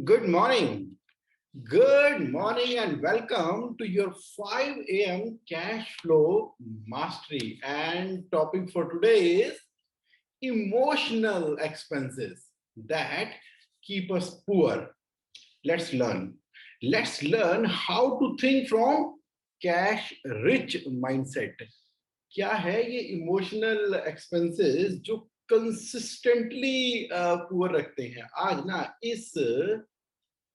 Good morning. Good morning and welcome to your 5 a.m. cash flow mastery. And topic for today is emotional expenses that keep us poor. Let's learn. Let's learn how to think from cash rich mindset. क्या है ये emotional expenses जो consistently poor रखते हैं? आज ना इस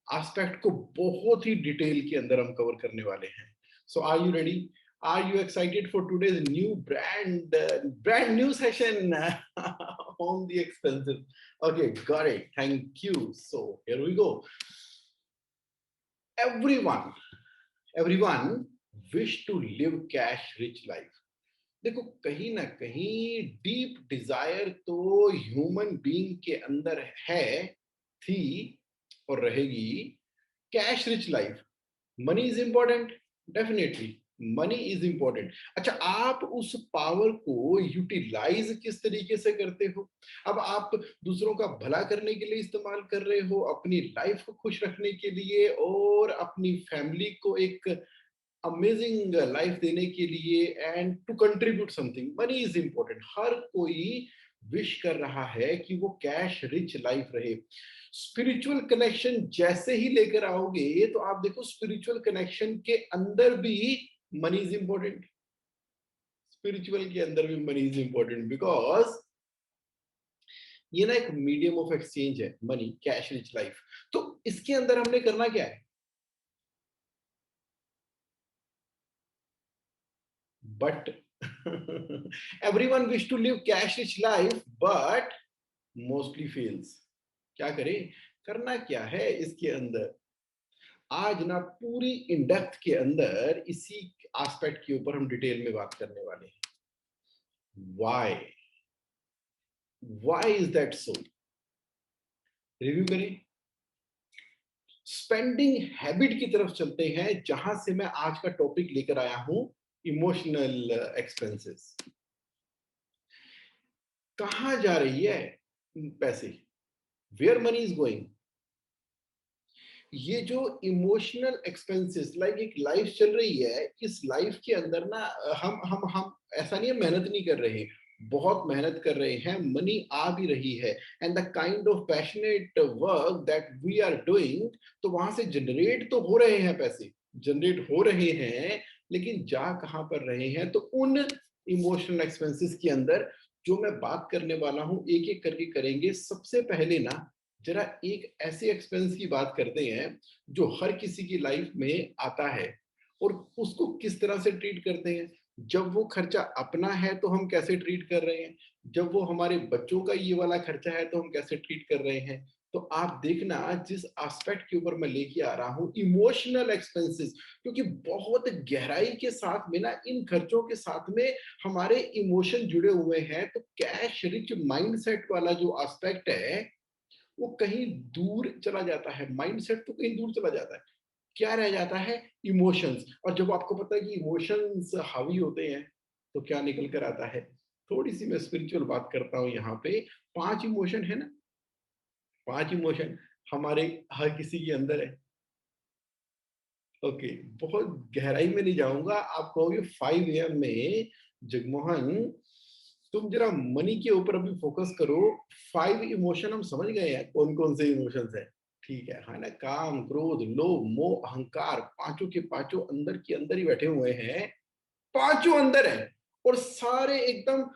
aspect को बहुत ही डिटेल के अंदर हम कवर करने वाले हैं. So are you ready? Are you excited for today's new brand new session on the expenses? Okay, got it. Thank you. So here we go. Everyone wish to live cash rich life. देखो, कहीं ना कहीं deep desire तो human being के अंदर है, थी और रहेगी. Cash rich life. Money is important, definitely money is important. अच्छा, आप उस पावर को यूटिलाइज किस तरीके से करते हो? अब आप दूसरों का भला करने के लिए इस्तेमाल कर रहे हो, अपनी लाइफ को खुश रखने के लिए और अपनी फैमिली को एक अमेजिंग लाइफ देने के लिए, and to contribute something. Money is important. हर कोई विश कर रहा है कि वो कैश रिच लाइफ रहे. स्पिरिचुअल कनेक्शन जैसे ही लेकर आओगे तो आप देखो, स्पिरिचुअल कनेक्शन के अंदर भी मनी इज इंपॉर्टेंट. स्पिरिचुअल के अंदर भी मनी इज इंपॉर्टेंट, बिकॉज ये ना एक मीडियम ऑफ एक्सचेंज है मनी, कैश रिच लाइफ. तो इसके अंदर हमने करना क्या है? But everyone wish to live cash rich life, but mostly fails. क्या करें? करना क्या है इसके अंदर? आज ना पूरी इन डेप्थ के अंदर इसी एस्पेक्ट के ऊपर हम डिटेल में बात करने वाले हैं. Why is that so? Review करें. स्पेंडिंग हैबिट की तरफ चलते हैं, जहां से मैं आज का टॉपिक लेकर आया हूं, इमोशनल एक्सपेंसेस. कहां जा रही है पैसे? Where money is going? ये जो इमोशनल एक्सपेंसेस, लाइक एक लाइफ चल रही है, इस लाइफ के अंदर ना हम ऐसा नहीं है मेहनत नहीं कर रहे, बहुत मेहनत कर रहे हैं, मनी आ भी रही है, and the kind of passionate work that we are doing, तो वहां से जनरेट तो हो रहे हैं, पैसे जनरेट हो रहे हैं, लेकिन जा कहां पर रहे हैं? तो उन इमोशनल एक्सपेंसेस के अंदर जो मैं बात करने वाला हूं, एक एक करके करेंगे. सबसे पहले ना जरा एक ऐसे एक्सपेंस की बात करते हैं जो हर किसी की लाइफ में आता है, और उसको किस तरह से ट्रीट करते हैं. जब वो खर्चा अपना है तो हम कैसे ट्रीट कर रहे हैं, जब वो हमारे बच्चों का ये वाला खर्चा है तो हम कैसे ट्रीट कर रहे हैं. तो आप देखना, जिस एस्पेक्ट के ऊपर मैं लेके आ रहा हूं, इमोशनल एक्सपेंसेस, क्योंकि बहुत गहराई के साथ में ना इन खर्चों के साथ में हमारे इमोशन जुड़े हुए हैं. तो कैश रिच माइंडसेट वाला जो एस्पेक्ट है वो कहीं दूर चला जाता है. माइंडसेट तो कहीं दूर चला जाता है. क्या रह जाता है? इमोशंस. और जब आपको पता है कि इमोशंस हावी होते हैं तो क्या निकल कर आता है? थोड़ी सी मैं स्पिरिचुअल बात करता हूं यहाँ पे. 5 इमोशन है ना, 5 इमोशन हमारे हर किसी के अंदर है. ओके, बहुत गहराई में नहीं जाऊंगा. आप कहोगे 5 AM में जगमोहन तुम जरा मनी के ऊपर अभी फोकस करो. 5 इमोशन हम समझ गए हैं कौन कौन से इमोशंस हैं, ठीक है ना? काम, क्रोध, लोभ, मोह, अहंकार, पांचों के पांचों अंदर के अंदर ही बैठे हुए हैं. पांचों अंदर है, और सारे एकदम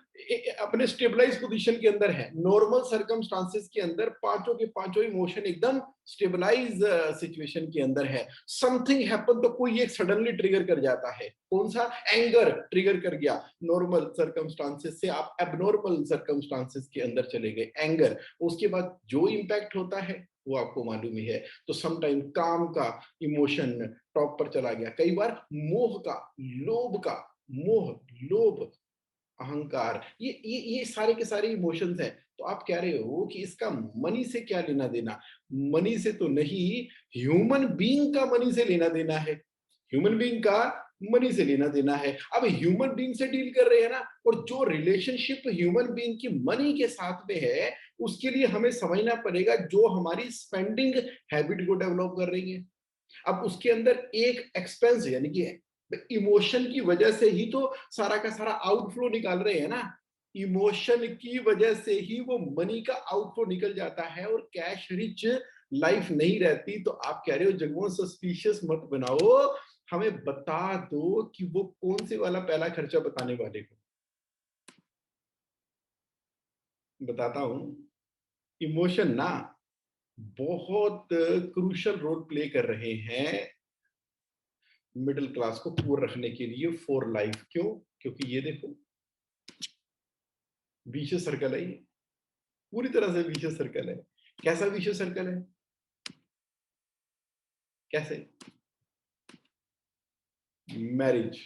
अपने स्टेबलाइज पोजीशन के अंदर है. नॉर्मल सर्कमस्टांसेस के अंदर पांचों के पांचों इमोशन एकदम स्टेबलाइज सिचुएशन के अंदर है. समथिंग हैपन तो कोई एक सडनली ट्रिगर कर जाता है. कौन सा? एंगर ट्रिगर कर गया. नॉर्मल सर्कमस्टांसेस से आप एबनॉर्मल सर्कमस्टांसेस के अंदर चले गए, एंगर. उसके बाद जो इंपैक्ट होता है वो आपको मालूम ही है. तो समटाइम काम का इमोशन टॉप पर चला गया, कई बार मोह का, लोभ का, मोह, लोभ, अहंकार, ये सारे के सारे इमोशंस हैं. तो आप कह रहे हो कि इसका मनी से क्या लेना देना? मनी से तो नहीं, ह्यूमन बीइंग का मनी से लेना देना है. ह्यूमन बीइंग का मनी से लेना देना है। अब ह्यूमन बीइंग से डील कर रहे हैं ना, और जो रिलेशनशिप ह्यूमन बीइंग की मनी के साथ में है, उसके लिए हमें समझना पड़ेगा जो हमारी स्पेंडिंग हैबिट को डेवलप कर रही है। अब उसके अंदर एक एक्सपेंस यानी कि इमोशन की वजह से ही तो सारा का सारा आउटफ्लो निकाल रहे हैं ना। इमोशन की वजह से ही वो मनी का आउटफ्लो निकल जाता है, और कैश रिच लाइफ नहीं रहती। तो आप कह रहे हो जगमोहन सस्पिशियस मत बनाओ, हमें बता दो कि वो कौन से वाला पहला खर्चा बताने वाले को। बताता हूं। इमोशन ना बहुत क्रूशल रोल प्ले कर रहे हैं मिडिल क्लास को पूर रखने के लिए फॉर लाइफ। क्यों? क्योंकि ये देखो, विशियस सर्कल है ये, पूरी तरह से विशियस सर्कल है। कैसा विशियस सर्कल है? कैसे? मैरिज।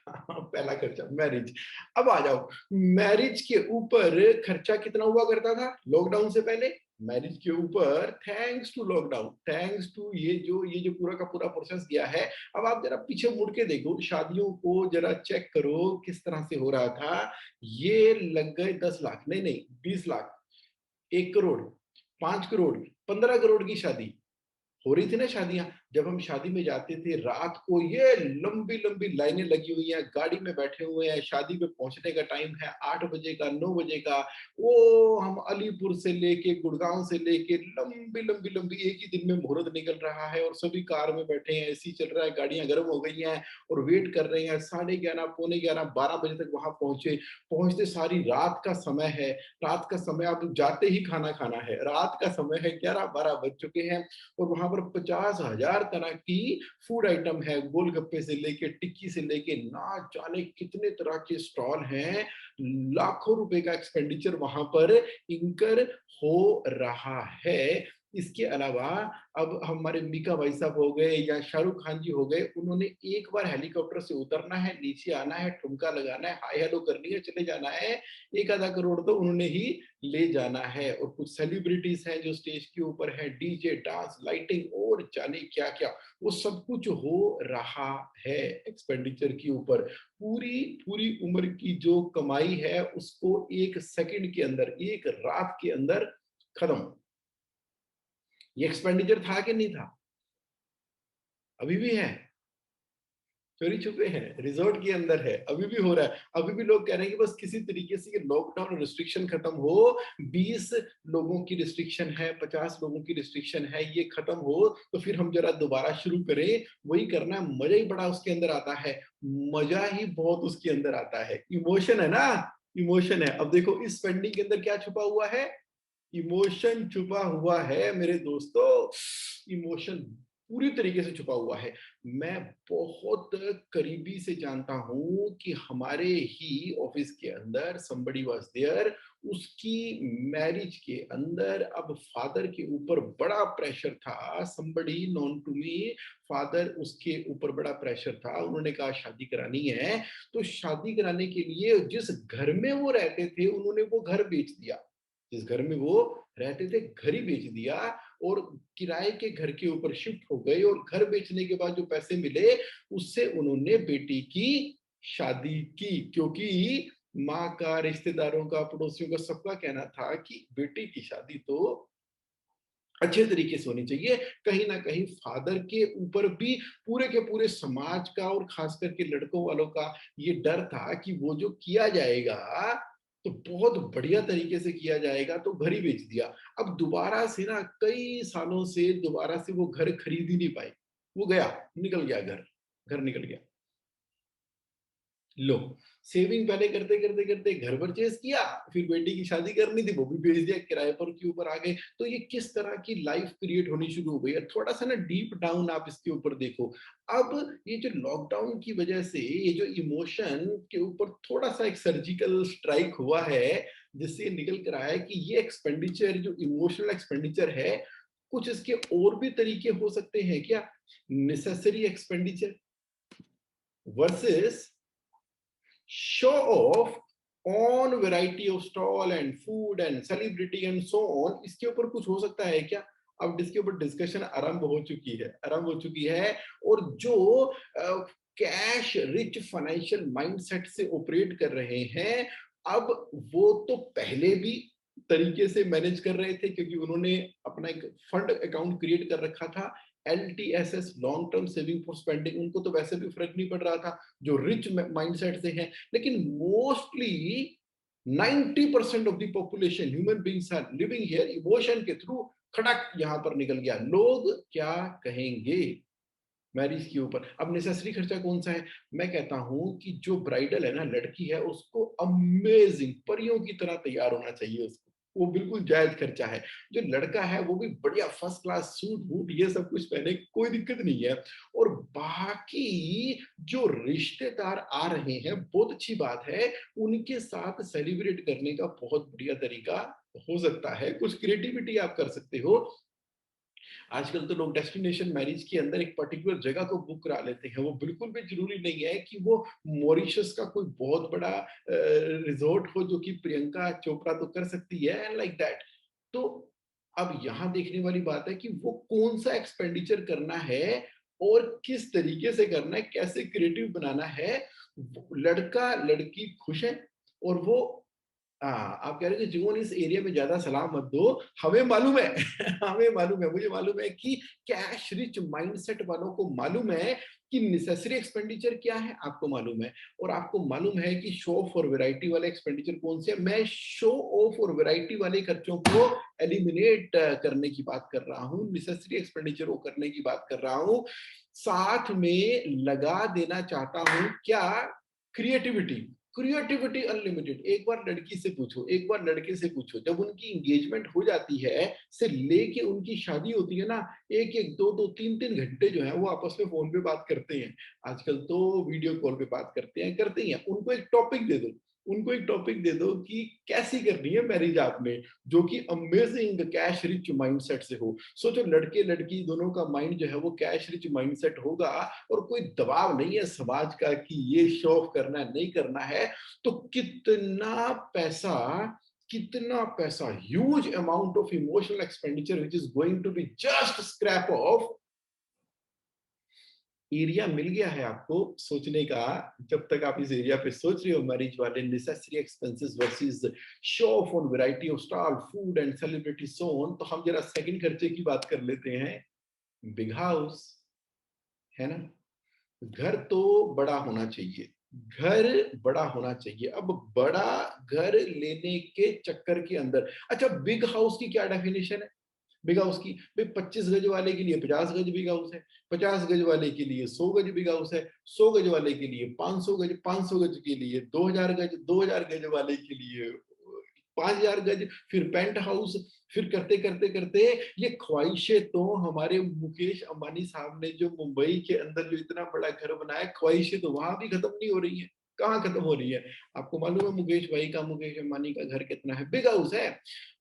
पहला खर्चा मैरिज। अब आ जाओ, मैरिज के ऊपर खर्चा कितना हुआ करता था लॉकडाउन से पहले? मैरिज के ऊपर thanks to lockdown, thanks to ये जो पूरा का पूरा प्रोसेस गया है। अब आप जरा पीछे मुड़ के देखो, शादियों को जरा चेक करो किस तरह से हो रहा था। ये लग गए 10 लाख, नहीं नहीं 20 लाख, 1 करोड़, 5 करोड़, 15 करोड़ की शादी हो रही थी ना शादियां। जब हम शादी में जाते थे, रात को ये लंबी लंबी लाइनें लगी हुई हैं, गाड़ी में बैठे हुए हैं, शादी में पहुंचने का टाइम है 8 बजे का, 9 बजे का। वो हम अलीपुर से लेके गुड़गांव से लेके लंबी लंबी लंबी, एक ही दिन में मुहूर्त निकल रहा है, और सभी कार में बैठे हैं, एसी चल रहा है, गाड़ियां गर्म हो गई हैं, और वेट कर रहे हैं। 11:30, पौने 11, 12 बजे तक वहां पहुंचे। पहुंचते सारी रात का समय है, रात का समय, अब जाते ही खाना खाना है, रात का समय है, 11-12 बज चुके हैं। और वहां पर 50,000 तरह की फूड आइटम है, गोलगप्पे से लेके, टिक्की से लेके, ना जाने कितने तरह के स्टॉल हैं। लाखों रुपए का एक्सपेंडिचर वहां पर इंकर हो रहा है। इसके अलावा अब हमारे मीका भाई साहब हो गए या शाहरुख खान जी हो गए, उन्होंने एक बार हेलीकॉप्टर से उतरना है, नीचे आना है, ठुमका लगाना है, हाय हेलो करनी है, चले जाना है। 1 आधा करोड़ तो उन्होंने ही ले जाना है। और कुछ सेलिब्रिटीज हैं जो स्टेज के ऊपर है, डीजे, डांस, लाइटिंग और जाने क्या क्या, वो सब कुछ हो रहा है एक्सपेंडिचर के ऊपर। पूरी पूरी उम्र की जो कमाई है उसको 1 सेकंड के अंदर, एक रात के अंदर खत्म। ये एक्सपेंडिचर था कि नहीं था? अभी भी है, चोरी छुपे हैं, रिजॉर्ट के अंदर है, अभी भी हो रहा है। अभी भी लोग कह रहे हैं कि बस किसी तरीके से ये लॉकडाउन रिस्ट्रिक्शन खत्म हो। 20 लोगों की रिस्ट्रिक्शन है, 50 लोगों की रिस्ट्रिक्शन है, ये खत्म हो तो फिर हम जरा दोबारा शुरू करें। वही करना है, मजा ही बड़ा उसके अंदर आता है, मजा ही बहुत उसके अंदर आता है। इमोशन है ना, इमोशन है। अब देखो इस स्पेंडिंग के अंदर क्या छुपा हुआ है? इमोशन छुपा हुआ है मेरे दोस्तों। इमोशन पूरी तरीके से छुपा हुआ है। मैं बहुत करीबी से जानता हूं कि हमारे ही ऑफिस के अंदर somebody was there, उसकी मैरिज के अंदर अब फादर के ऊपर बड़ा प्रेशर था। somebody known to me, father उसके ऊपर बड़ा प्रेशर था। उन्होंने कहा शादी करानी है, तो शादी कराने के लिए जिस घर में वो रहते थे उन्होंने वो घर बेच दिया। जिस घर में वो रहते थे घर ही बेच दिया, और किराए के घर के ऊपर शिफ्ट हो गए। और घर बेचने के बाद जो पैसे मिले उससे उन्होंने बेटी की शादी की, क्योंकि माँ का, रिश्तेदारों का, पड़ोसियों का, सबका कहना था कि बेटी की शादी तो अच्छे तरीके से होनी चाहिए। कहीं ना कहीं फादर के ऊपर भी पूरे के पूरे समाज का और खास करके लड़कों वालों का ये डर था कि वो जो किया जाएगा तो बहुत बढ़िया तरीके से किया जाएगा, तो घर ही बेच दिया। अब दोबारा से ना कई सालों से दोबारा से वो घर खरीद ही नहीं पाए। वो गया, निकल गया घर, घर निकल गया। लो, सेविंग पहले करते करते करते घर परचेज किया, फिर बेटी की शादी करनी थी वो भी भेज दिया, किराए पर के ऊपर आ गए। तो ये किस तरह की लाइफ क्रिएट होनी शुरू हो गई है। थोड़ा सा ना डीप डाउन आप इसके ऊपर देखो। अब ये जो लॉकडाउन की वजह से ये जो इमोशन के ऊपर थोड़ा सा एक सर्जिकल स्ट्राइक हुआ है, जिससे ये निकल कर आया है कि ये एक्सपेंडिचर जो इमोशनल एक्सपेंडिचर है, कुछ इसके और भी तरीके हो सकते हैं क्या? Necessary expenditure versus show off on variety of stall and food and celebrity and so on, इसके ऊपर कुछ हो सकता है क्या? अब इसके ऊपर डिस्कशन आरंभ हो चुकी है, आरंभ हो चुकी है। और जो कैश रिच फाइनेंशियल माइंडसेट से ऑपरेट कर रहे हैं। अब वो तो पहले भी तरीके से मैनेज कर रहे थे क्योंकि उन्होंने अपना एक फंड अकाउंट क्रिएट कर रखा था, LTSS, long term saving for spending. उनको तो वैसे भी फर्क नहीं पड़ रहा था जो रिच माइंडसेट से हैं। लेकिन mostly 90% of the population human beings are living here emotion के थ्रू। खटक यहां पर निकल गया, लोग क्या कहेंगे मैरिज के ऊपर। अब नेसेसरी खर्चा कौन सा है? मैं कहता हूं कि जो ब्राइडल है ना, लड़की है, उसको अमेजिंग परियों की तरह तैयार होना चाहिए उसको, वो बिल्कुल जायज खर्चा है। जो लड़का है वो भी बढ़िया फर्स्ट क्लास सूट बूट ये सब कुछ पहने, कोई दिक्कत नहीं है। और बाकी जो रिश्तेदार आ रहे हैं, बहुत अच्छी बात है, उनके साथ सेलिब्रेट करने का बहुत बढ़िया तरीका हो सकता है। कुछ क्रिएटिविटी आप कर सकते हो। आजकल तो लोग डेस्टिनेशन मैरिज के अंदर एक पर्टिकुलर जगह को बुक करा लेते हैं। वो बिल्कुल भी जरूरी नहीं है कि वो मॉरिशस का कोई बहुत बड़ा रिजॉर्ट हो, जो कि प्रियंका चोपड़ा तो कर सकती है एंड लाइक दैट। तो अब यहाँ देखने वाली बात है कि वो कौन सा एक्सपेंडिचर करना है और किस तरीके से करना है, कैसे क्रिएटिव बनाना है। लड़का लड़की खुश है और वो हाँ, आप कह रहे हो कि जीवन इस एरिया में ज्यादा सलाह मत दो। हमें मालूम है हमें मालूम है, मुझे मालूम है कि कैश रिच माइंडसेट वालों को मालूम है कि नेसेसरी एक्सपेंडिचर क्या है, आपको मालूम है। और आपको मालूम है कि शो ऑफ और वैरायटी वाले एक्सपेंडिचर कौन से हैं। मैं शो ऑफ और वैरायटी वाले खर्चों को एलिमिनेट करने की बात कर रहा हूँ, नेसेसरी एक्सपेंडिचर को करने की बात कर रहा हूँ। साथ में लगा देना चाहता हूँ क्या, क्रिएटिविटी। Creativity unlimited. एक बार लड़की से पूछो, एक बार लड़के से पूछो, जब उनकी एंगेजमेंट हो जाती है से लेके उनकी शादी होती है ना, एक एक दो दो तीन तीन घंटे जो है वो आपस में फोन पे बात करते हैं। आजकल तो वीडियो कॉल पे बात करते ही हैं। उनको एक टॉपिक दे दो, उनको एक टॉपिक दे दो कि कैसी करनी है मैरिज आपने, जो कि अमेजिंग कैश रिच माइंडसेट से हो। सोचो लड़के लड़की दोनों का माइंड जो है वो कैश रिच माइंडसेट होगा, और कोई दबाव नहीं है समाज का कि ये शो ऑफ करना है नहीं करना है। तो कितना पैसा huge amount of emotional expenditure which is going to be just scrap of area मिल गया है आपको सोचने का। जब तक आप इस एरिया पे सोच रहे हो मैरिज वाले necessary expenses versus show off on variety of stall food and celebrity son, तो हम जरा सेकंड खर्चे की बात कर लेते हैं। बिग हाउस, है ना? घर तो बड़ा होना चाहिए, घर बड़ा होना चाहिए। अब बड़ा घर लेने के चक्कर के अंदर, अच्छा बिग हाउस की क्या डेफिनेशन है? बिग हाउस की भाई 25 गज वाले के लिए 50 गज बिग हाउस है, 50 गज वाले के लिए 100 गज बिग हाउस है, 100 गज वाले के लिए 500 गज, 500 गज के लिए 2000 गज, 2000 गज वाले के लिए 5000 गज, फिर पेंट हाउस। फिर करते करते करते ये ख्वाहिशें तो हमारे मुकेश अंबानी साहब ने जो मुंबई के अंदर जो इतना बड़ा घर बनाया, ख्वाहिशें तो वहां भी खत्म नहीं हो रही है। कहाँ खत्म हो रही है? आपको मालूम है मुकेश भाई का, मुकेश अंबानी का घर कितना है, बिग हाउस है।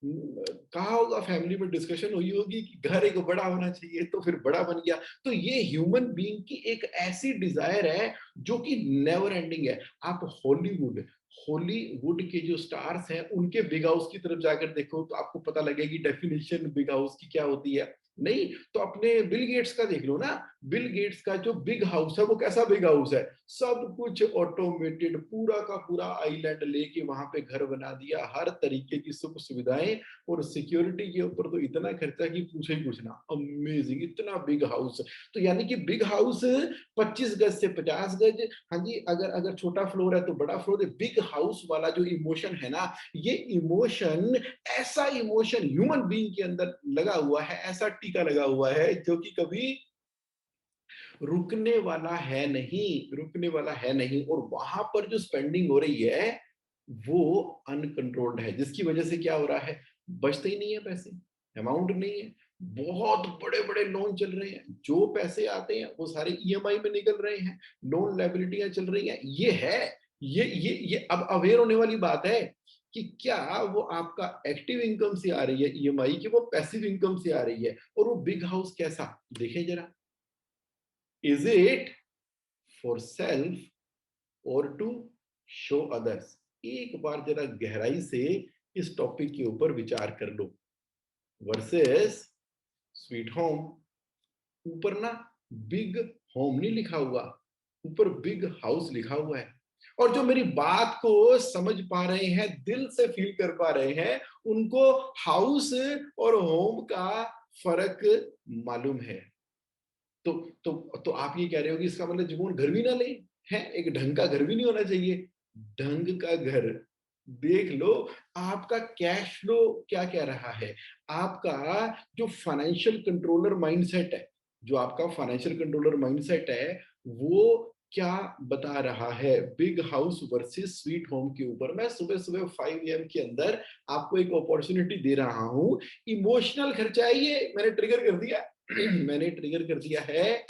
कहा होगा फैमिली में डिस्कशन हुई होगी कि घर एक बड़ा होना चाहिए, तो फिर बड़ा बन गया। तो ये ह्यूमन बीइंग की एक ऐसी डिजायर है जो कि नेवर एंडिंग है। आप हॉलीवुड हॉलीवुड के जो स्टार्स हैं उनके बिग हाउस की तरफ जाकर देखो तो आपको पता लगेगी डेफिनेशन बिग हाउस की क्या होती है। नहीं तो अपने बिल गेट्स का देख लो ना, बिल गेट्स का जो बिग हाउस है वो कैसा बिग हाउस है? सब कुछ ऑटोमेटेड, पूरा का पूरा आइलैंड लेके वहां पे घर बना दिया, हर तरीके की सुख सुविधाएं, और सिक्योरिटी के ऊपर तो इतना खर्चा कि पूछे ही कुछ ना। अमेजिंग, इतना बिग हाउस। तो यानी कि बिग हाउस 25 गज से 50 गज, हाँ जी, अगर अगर छोटा फ्लोर है तो बड़ा फ्लोर है। बिग हाउस वाला जो इमोशन है ना, ये इमोशन, ऐसा इमोशन ह्यूमन बीइंग के अंदर लगा हुआ है, ऐसा टीका लगा हुआ है जो कि कभी रुकने वाला है नहीं, रुकने वाला है नहीं। और वहां पर जो स्पेंडिंग हो रही है वो अनकंट्रोल्ड है, जिसकी वजह से क्या हो रहा है, बचते ही नहीं है पैसे, अमाउंट नहीं है। बहुत बड़े बड़े लोन चल रहे हैं, जो पैसे आते हैं वो सारे ईएमआई में निकल रहे हैं, लोन लायबिलिटियां चल रही हैं। ये है, ये अब अवेयर होने वाली बात है कि क्या वो आपका एक्टिव इनकम से आ रही है ईएमआई, की वो पैसिव इनकम से आ रही है। और वो बिग हाउस कैसा, देखें जरा, इज इट फॉर सेल्फ और टू शो अदर्स? एक बार जरा गहराई से इस टॉपिक के ऊपर विचार कर लो। वर्सेस स्वीट होम, ऊपर ना बिग होम नहीं लिखा हुआ, ऊपर बिग हाउस लिखा हुआ है। और जो मेरी बात को समझ पा रहे हैं, दिल से फील कर पा रहे हैं, उनको हाउस और होम का फर्क मालूम है। तो तो तो आप ये कह रहे हो कि इसका मतलब जीवन घर भी ना ले, है एक ढंग का घर भी नहीं होना चाहिए। ढंग का घर देख लो, आपका कैश फ्लो क्या कह रहा है, आपका जो फाइनेंशियल कंट्रोलर माइंडसेट है, जो आपका फाइनेंशियल कंट्रोलर माइंडसेट है, वो क्या बता रहा है big house versus sweet home के ऊपर। मैं सुबह सुबह 5 AM के अंदर आपको एक अपॉर्चुनिटी दे रहा हूं। इमोशनल खर्चा है ये, मैंने ट्रिगर कर दिया मैंने ट्रिगर कर दिया है,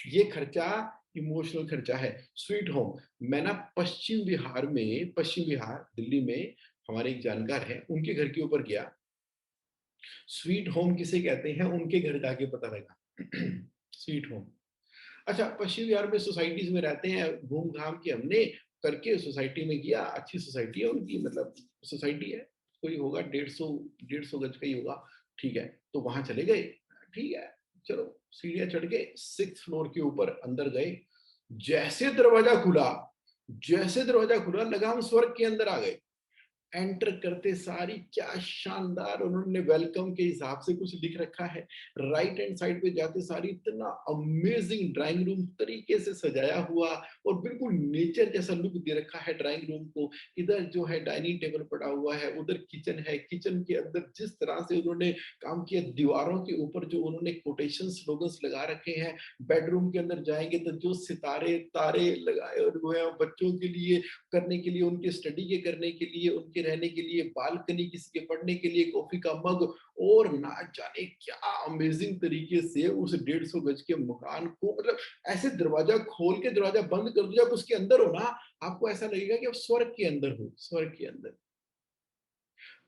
ये खर्चा इमोशनल खर्चा है। स्वीट होम, मैं ना पश्चिम बिहार दिल्ली में हमारे एक जानकार हैं, उनके घर के ऊपर गया। स्वीट होम किसे कहते हैं उनके घर जाके पता लगा स्वीट होम। अच्छा, पश्चिम बिहार में सोसाइटीज में रहते हैं, घूम घाम के हमने करके सोसाइटी में गया। अच्छी सोसाइटी है उनकी, मतलब सोसाइटी है, कोई होगा 150 गज का ही होगा। ठीक है, तो वहां चले गए। ठीक है, चलो सीढ़ियां चढ़ के 6th फ्लोर के ऊपर अंदर गए। जैसे दरवाजा खुला, लगा हम स्वर्ग के अंदर आ गए। एंटर करते सारी क्या शानदार उन्होंने वेलकम के हिसाब से कुछ लिख रखा है। राइट हैंड साइड पे जाते सारी इतना अमेजिंग ड्राइंग रूम तरीके से सजाया हुआ, और बिल्कुल नेचर जैसा लुक दे रखा है ड्राइंग रूम को। इधर जो है डाइनिंग टेबल पड़ा हुआ है, उधर किचन है, किचन के अंदर जिस तरह से उन्होंने काम किया, दीवारों के ऊपर जो उन्होंने कोटेशन स्लोगन्स लगा रखे हैं। बेडरूम के अंदर जाएंगे तो जो सितारे तारे लगाए हुए हैं बच्चों के लिए करने के लिए, उनके स्टडी के करने के लिए, उनके रहने के लिए बालकनी, किसी के पढ़ने के लिए कॉफी का मग, और ना जाने क्या अमेजिंग तरीके से उस 150 गज के मकान को, मतलब ऐसे दरवाजा खोल के दरवाजा बंद कर दो, जब उसके अंदर हो ना, आपको ऐसा लगेगा कि आप स्वर्ग के अंदर हो, स्वर्ग के अंदर।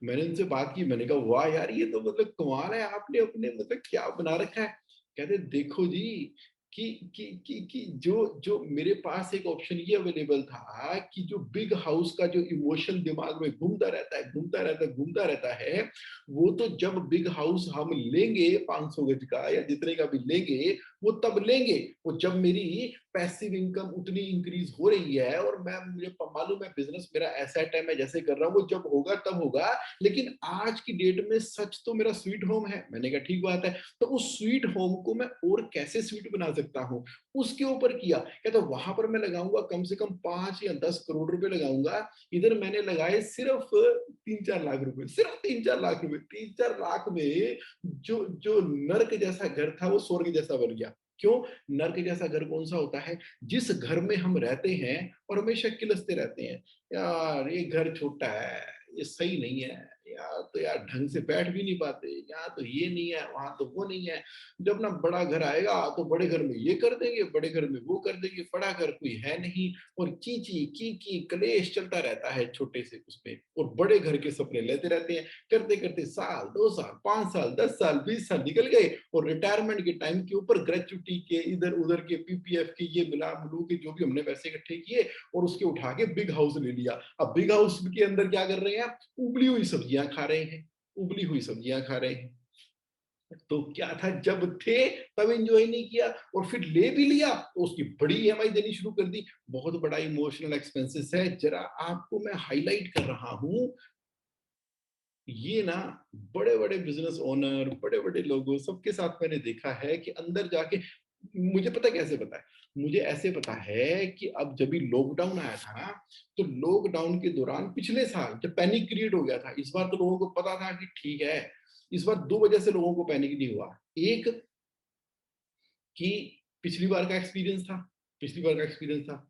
मैंने उनसे बात की, मैंने कहा वाह यार, ये तो मतलब कमाल है, आपने अपने मतलब क्या बना रखा है। कहते देखो जी, कि जो जो मेरे पास एक ऑप्शन ये अवेलेबल था कि जो बिग हाउस का जो इमोशन दिमाग में घूमता रहता है, वो तो जब बिग हाउस हम लेंगे 500 गज का या जितने का भी लेंगे, वो तब लेंगे, वो जब मेरी पैसिव इनकम उतनी इंक्रीज हो रही है, और मैं मुझे मालूम है बिजनेस मेरा एसेट है, मैं जैसे कर रहा हूँ वो जब होगा तब होगा। लेकिन आज की डेट में सच तो मेरा स्वीट होम है। मैंने कहा ठीक बात है, तो उस स्वीट होम को मैं और कैसे स्वीट बना सकता हूँ, उसके ऊपर किया। क्या तो वहां पर मैं लगाऊंगा कम से कम 5 या 10 करोड़ रुपए लगाऊंगा। इधर मैंने लगाए सिर्फ 3-4 लाख रुपए, सिर्फ 3-4 लाख रुपए। 3-4 लाख में जो जो नर्क जैसा घर था वो स्वर्ग जैसा बन गया। क्यों? नर्क जैसा घर कौन सा होता है? जिस घर में हम रहते हैं और हमेशा किलसते रहते हैं, यार ये घर छोटा है, ये सही नहीं है यार, तो यार ढंग से बैठ भी नहीं पाते, यहाँ तो ये नहीं है, वहां तो वो नहीं है। जब ना बड़ा घर आएगा तो बड़े घर में ये कर देंगे, बड़े घर में वो कर देंगे, बड़ा घर कोई है नहीं, और की कलेश चलता रहता है छोटे से उसमें, और बड़े घर के सपने लेते रहते हैं। करते करते साल 2 साल 5 साल 10 साल 20 साल निकल गए, और रिटायरमेंट के टाइम के ऊपर ग्रेचुटी के इधर उधर के पीपीएफ के ये मिला मिलू के जो भी हमने पैसे इकट्ठे किए, और उसके उठा के बिग हाउस ले लिया। अब बिग हाउस के अंदर क्या कर रहे हैं? उबली हुई सब्जियां खा रहे हैं, उबली हुई सब्जियां खा रहे हैं। तो क्या था, जब थे तब एंजॉय नहीं किया, और फिर ले भी लिया तो उसकी बड़ी ईएमआई देनी शुरू कर दी। बहुत बड़ा इमोशनल एक्सपेंसेस है। जरा आपको मैं हाईलाइट कर रहा हूं, ये ना बड़े बड़े बिजनेस ओनर, बड़े बड़े लोगों, सबके साथ मैंने देखा है कि अंदर जाके, मुझे पता कैसे पता है, मुझे ऐसे पता है कि अब जब भी लॉकडाउन आया था ना, तो लॉकडाउन के दौरान पिछले साल जब पैनिक क्रिएट हो गया था, इस बार तो लोगों को पता था कि ठीक है। इस बार दो वजह से लोगों को पैनिक नहीं हुआ। एक, कि पिछली बार का एक्सपीरियंस था।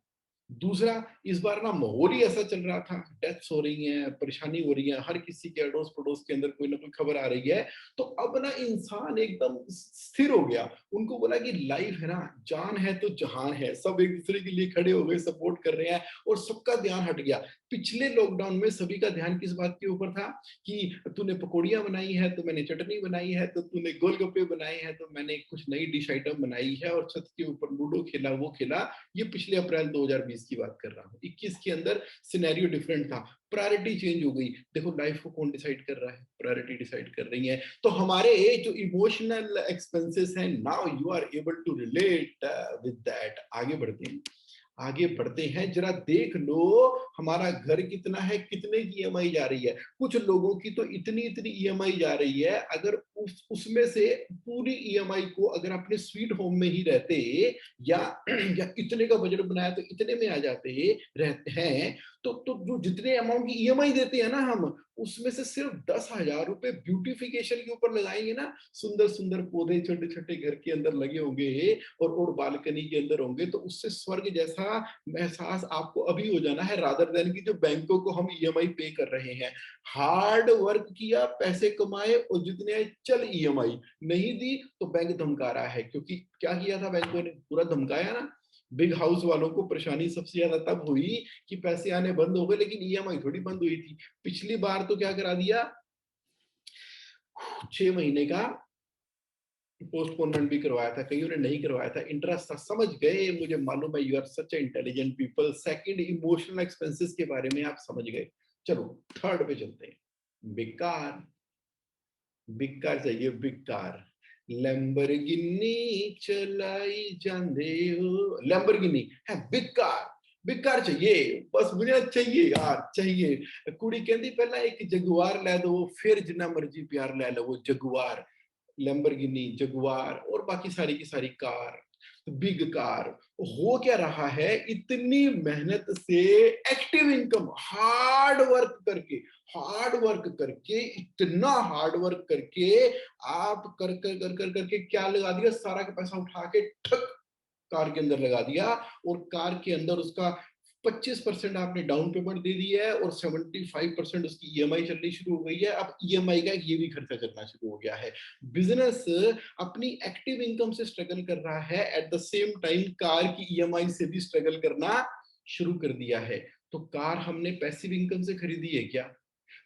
दूसरा, इस बार ना माहौल ही ऐसा चल रहा था, डेथ्स हो रही हैं, परेशानी हो रही है, हर किसी के अड़ोस पड़ोस के अंदर कोई ना कोई खबर आ रही है। तो अब ना इंसान एकदम स्थिर हो गया। उनको बोला कि लाइफ है ना, जान है तो जहान है, सब एक दूसरे के लिए खड़े हो गए, सपोर्ट कर रहे हैं, और सबका ध्यान हट गया। पिछले लॉकडाउन में सभी का ध्यान किस बात के ऊपर था, कि तूने पकौड़ियां बनाई है तो मैंने चटनी बनाई है, तो तूने गोलगप्पे बनाए हैं तो मैंने कुछ नई डिश आइटम बनाई है, और छत के ऊपर लूडो खेला, वो खेला। ये पिछले अप्रैल 2020 की बात कर रहा हूँ। 21 के अंदर सिनेरियो डिफरेंट था, प्रायोरिटी चेंज हो गई। देखो लाइफ को कौन डिसाइड कर रहा है? प्रायोरिटी डिसाइड कर रही है। तो हमारे जो इमोशनल एक्सपेंसेस हैं, now you are able to relate with that. आगे बढ़ते हैं। आगे बढ़ते हैं, जरा देख लो हमारा घर कितना है, कितने की ईएमआई जा रही है। कुछ लोगों की तो इतनी इतनी ईएमआई जा रही है, अगर उसमें से पूरी ईएमआई को अगर अपने स्वीट होम में ही रहते, या या इतने का बजट बनाया तो इतने में आ जाते रहते हैं, तो जो जितने अमाउंट की ईएमआई देते हैं ना हम, उसमें से सिर्फ 10,000 रुपए ब्यूटिफिकेशन के ऊपर लगाएंगे ना, सुंदर सुंदर पौधे छोटे छोटे घर के अंदर लगे होंगे, और बालकनी के अंदर होंगे, तो उससे स्वर्ग जैसा एहसास आपको अभी हो जाना है, रादर देन की जो बैंकों को हम ईएमआई पे कर रहे हैं। हार्ड वर्क किया, पैसे कमाए, और जितने आए चल ईएमआई नहीं दी तो बैंक धमका रहा है, क्योंकि क्या किया था बैंकों ने, पूरा धमकाया ना। बिग हाउस वालों को परेशानी सबसे ज्यादा तब हुई कि पैसे आने बंद हो गए, लेकिन ईएमआई थोड़ी बंद हुई थी। पिछली बार तो क्या करा दिया, 6 महीने का पोस्टपोनमेंट भी करवाया था, कईयों ने नहीं करवाया था, इंटरेस्ट था, समझ गए, मुझे मालूम है, you are such a intelligent people. Second, emotional expenses के बारे में आप समझ गए। चलो थर्ड पे चलते हैं। बिग कार, बिग कार चाहिए, बिग कार। लैम्बोर्गिनी चलाई जांदे हो, लैम्बोर्गिनी है बिग कार। बिग कार चाहिए, बस मुझे चाहिए यार, चाहिए। कुड़ी कहती पहला एक जगुआर ले दो, फिर जिन्ना मर्जी प्यार ले लो, वो जगुआर, लैम्बोर्गिनी, जगुआर और बाकी सारी की सारी कार, बिग कार। हो क्या रहा है, इतनी मेहनत से, एक्टिव इनकम, हार्ड वर्क करके, इतना हार्ड वर्क करके, आप कर करके क्या लगा दिया, सारा का पैसा उठा के ठक कार के अंदर लगा दिया, और कार के अंदर उसका 25% आपने डाउन पेमेंट दे दी है, और 75% उसकी ईएमआई चलनी शुरू हो गई है। अब ईएमआई का ये भी खर्चा चलना शुरू हो गया है। बिजनेस अपनी एक्टिव इनकम से स्ट्रगल कर रहा है, at the same time car की ईएमआई से भी स्ट्रगल करना शुरू कर दिया है। तो कार हमने पैसिव इनकम से खरीदी है क्या?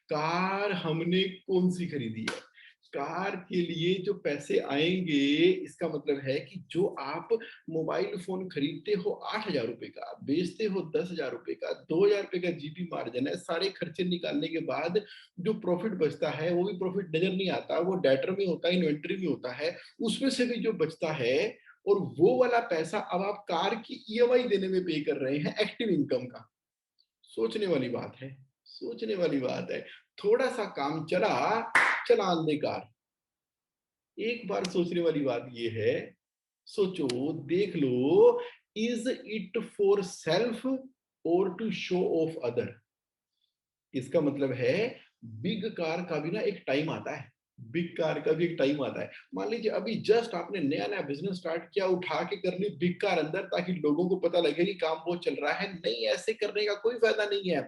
कार हमने कौन सी खरीदी है? कार के लिए जो पैसे आएंगे, इसका मतलब है कि जो आप मोबाइल फोन खरीदते हो 8,000 रुपए का, बेचते हो 10,000 रुपए का, 2,000 रुपए का जीपी मार्जिन है, सारे खर्चे निकालने के बाद जो प्रॉफिट बचता है, वो भी प्रॉफिट नजर नहीं आता, वो डेटर में होता है, इन्वेंट्री में होता है, उसमें से भी जो बचता है, और वो वाला पैसा अब आप कार की ईएमआई देने में पे कर रहे हैं, एक्टिव इनकम का। सोचने वाली बात है, सोचने वाली बात है। थोड़ा सा काम चला, चलान दे कार। एक बार सोचने वाली बात ये है, सोचो, देख लो, इज इट फॉर सेल्फ और टू शो ऑफ अदर? इसका मतलब है, बिग कार का भी ना एक टाइम आता है, बिग कार का भी एक टाइम आता है। मान लीजिए अभी जस्ट आपने नया नया बिजनेस स्टार्ट किया, उठा के कर ली बिग कार अंदर, ताकि लोगों को पता लगे कि काम बहुत चल रहा है। नहीं, ऐसे करने का कोई फायदा नहीं है।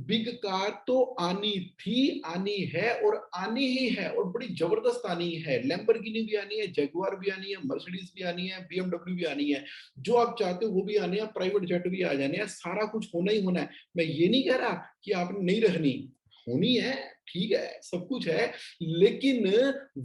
बिग कार तो आनी थी, आनी है, और आनी ही है, और बड़ी जबरदस्त आनी है। लैम्बोर्गिनी भी आनी है, जगुआर भी आनी है, मर्सिडीज भी आनी है, बीएमडब्ल्यू भी आनी है। जो आप चाहते हो वो भी आने हैं, प्राइवेट जेट भी आ जाने हैं, सारा कुछ होना ही होना है। मैं ये नहीं कह रहा कि आपने नहीं रखनी, होनी है, ठीक है, सब कुछ है, लेकिन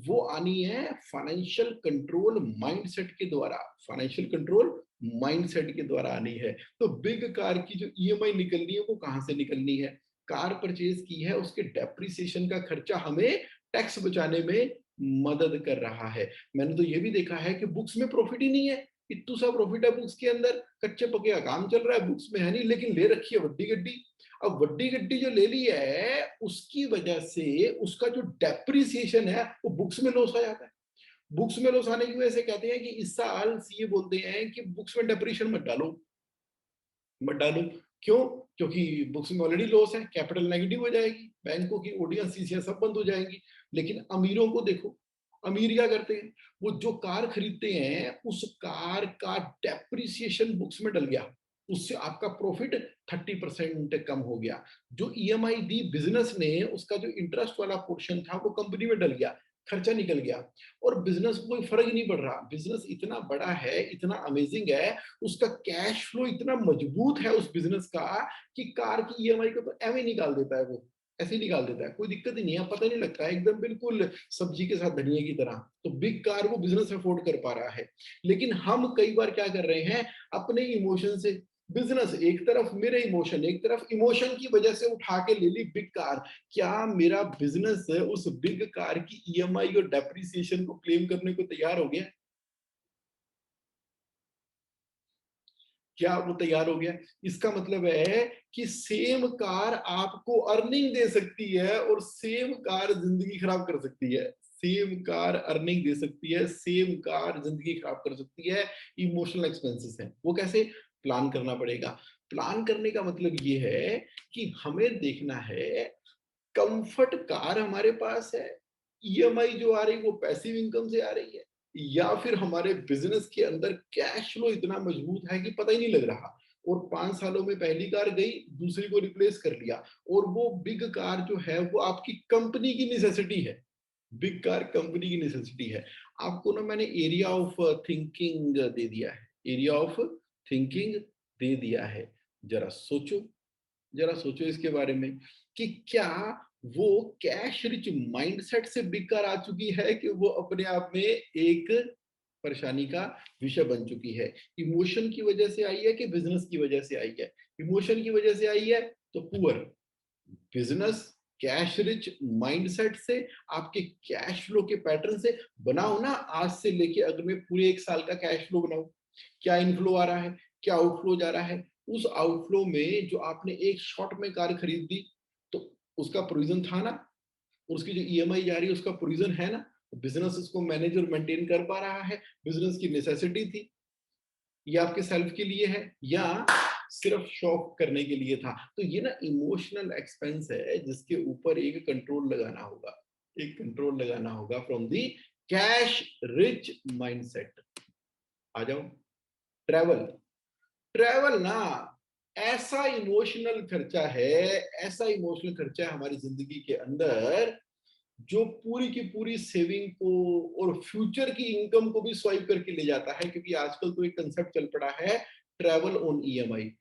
वो आनी है फाइनेंशियल कंट्रोल माइंडसेट के द्वारा, फाइनेंशियल कंट्रोल माइंडसेट के द्वारा आनी है। तो बिग कार की जो ईएमआई निकलनी है, वो कहां से निकलनी है? कार परचेज की है, उसके डेप्रिसिएशन का खर्चा हमें टैक्स बचाने में मदद कर रहा है। मैंने तो ये भी देखा है कि बुक्स में प्रॉफिट ही नहीं है, इतू सा प्रॉफिट है बुक्स के अंदर, कच्चे पके का काम चल रहा है, बुक्स में है नहीं, लेकिन ले रखी है वड्डी गड्डी। अब वड्डी गड्डी जो ले ली है, उसकी वजह से उसका जो डेप्रिसिएशन है, वो बुक्स में लॉस आ जाता है। बुक्स में लॉस आने की वजह से कहते हैं कि इस साल सीए बोलते हैं कि बुक्स में डेप्रिसिएशन मत डालो, मत डालो। क्यों? क्योंकि बुक्स में ऑलरेडी लॉस है, कैपिटल नेगेटिव हो जाएगी, बैंकों की ओडियां सीसियां सब बंद हो जाएंगी। लेकिन अमीरों को देखो, अमीर क्या करते हैं, वो जो कार खरीदते हैं, उस कार का डेप्रिसिएशन बुक्स में डल गया, उससे आपका प्रॉफिट 30% कम हो गया। जो ईएमआई दी बिजनेस ने, उसका जो इंटरेस्ट वाला पोर्शन था, वो कंपनी में डल गया, खर्चा निकल गया, और बिजनेस को कोई फर्क नहीं पड़ रहा। बिजनेस इतना बड़ा है, इतना अमेजिंग है, उसका कैश फ्लो इतना मजबूत है उस बिजनेस का, कि कार की ईएमआई को तो एवं निकाल देता है, वो ऐसे ही निकाल देता है, कोई दिक्कत ही नहीं है, पता नहीं लगता है, एकदम बिल्कुल सब्जी के साथ धनिया की तरह। तो बिग कार वो बिजनेस अफोर्ड कर पा रहा है। लेकिन हम कई बार क्या कर रहे हैं, अपने इमोशन से, बिजनेस एक तरफ, मेरे इमोशन एक तरफ, इमोशन की वजह से उठा के ले ली बिग कार। क्या मेरा बिजनेस उस बिग कार की ईएमआई और डेप्रिसिएशन को क्लेम करने को तैयार हो गया? क्या वो तैयार हो गया? इसका मतलब है कि सेम कार आपको अर्निंग दे सकती है और सेम कार जिंदगी खराब कर सकती है। सेम कार अर्निंग दे सकती है, सेम कार जिंदगी खराब कर सकती है। इमोशनल एक्सपेंसेस है। वो कैसे? प्लान करना पड़ेगा। प्लान करने का मतलब ये है कि हमें देखना है, कंफर्ट कार हमारे पास है, ईएमआई जो आ रही है वो पैसिव इनकम से आ रही है, या फिर हमारे बिजनेस के अंदर कैश फ्लो इतना मजबूत है कि पता ही नहीं लग रहा, और 5 सालों में पहली कार गई, दूसरी को रिप्लेस कर लिया, और वो बिग कार जो है वो आपकी कंपनी की नेसेसिटी है। बिग कार कंपनी की नेसेसिटी है। आपको ना मैंने एरिया ऑफ थिंकिंग दे दिया है, एरिया ऑफ थिंकिंग दे दिया है। जरा सोचो, जरा सोचो इसके बारे में कि क्या वो कैश रिच माइंडसेट से बिककर आ चुकी है कि वो अपने आप में एक परेशानी का विषय बन चुकी है। इमोशन की वजह से आई है कि बिजनेस की वजह से आई है? इमोशन की वजह से आई है तो poor business, cash rich mindset से, आपके कैश फ्लो के पैटर्न से बनाओ ना। आज से लेके अगर मैं पूरे 1 साल का कैश फ्लो बनाऊं, क्या इनफ्लो आ रहा है, क्या आउटफ्लो जा रहा है, उस आउटफ्लो में जो आपने एक शॉट में कार खरीद दी तो उसका प्रोविजन था ना, और उसकी जो ईएमआई जा रही है उसका प्रोविजन है ना, बिजनेस उसको मैनेज और मेंटेन कर पा रहा है, बिजनेस की नेसेसिटी थी, ये आपके सेल्फ के लिए है या सिर्फ शॉप करने के लिए था? तो ये ना इमोशनल एक्सपेंस है जिसके ऊपर एक कंट्रोल लगाना होगा, एक कंट्रोल लगाना होगा from the cash rich mindset. आ जाओ, ट्रैवल। ट्रैवल ना ऐसा इमोशनल खर्चा है, ऐसा इमोशनल खर्चा है हमारी जिंदगी के अंदर, जो पूरी की पूरी सेविंग को और फ्यूचर की इनकम को भी स्वाइप करके ले जाता है, क्योंकि आजकल तो एक कंसेप्ट चल पड़ा है, ट्रैवल ऑन ईएमआई।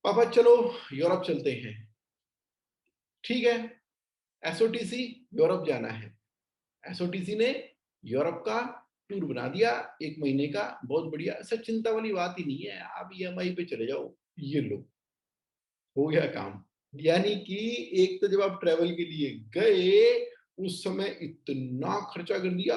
पापा चलो यूरोप चलते हैं, ठीक है, एसओटीसी यूरोप जाना है, एसओटीसी ने यूरोप का टूर बना दिया 1 महीने का, बहुत बढ़िया, सब चिंता वाली बात ही नहीं है, आप ईएमआई पे चले जाओ, ये लो, हो गया काम। यानी कि एक तो जब आप ट्रैवल के लिए गए उस समय इतना खर्चा कर दिया,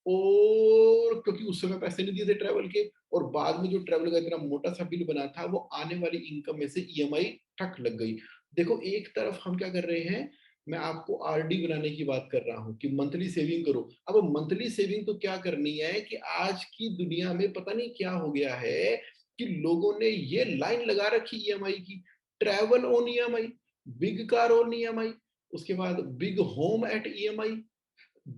और क्योंकि उस समय पैसे नहीं दिए थे ट्रैवल के, और बाद में जो ट्रैवल का इतना मोटा सा बिल बना था वो आने वाली इनकम में से ईएमआई ठक लग गई। देखो एक तरफ हम क्या कर रहे हैं, मैं आपको आरडी बनाने की बात कर रहा हूं कि मंथली सेविंग करो। अब मंथली सेविंग तो क्या करनी है कि आज की दुनिया में पता नहीं क्या हो गया है कि लोगों ने ये लाइन लगा रखी ईएमआई की, travel on EMI, big car on EMI, उसके बाद बिग होम एट ईएमआई।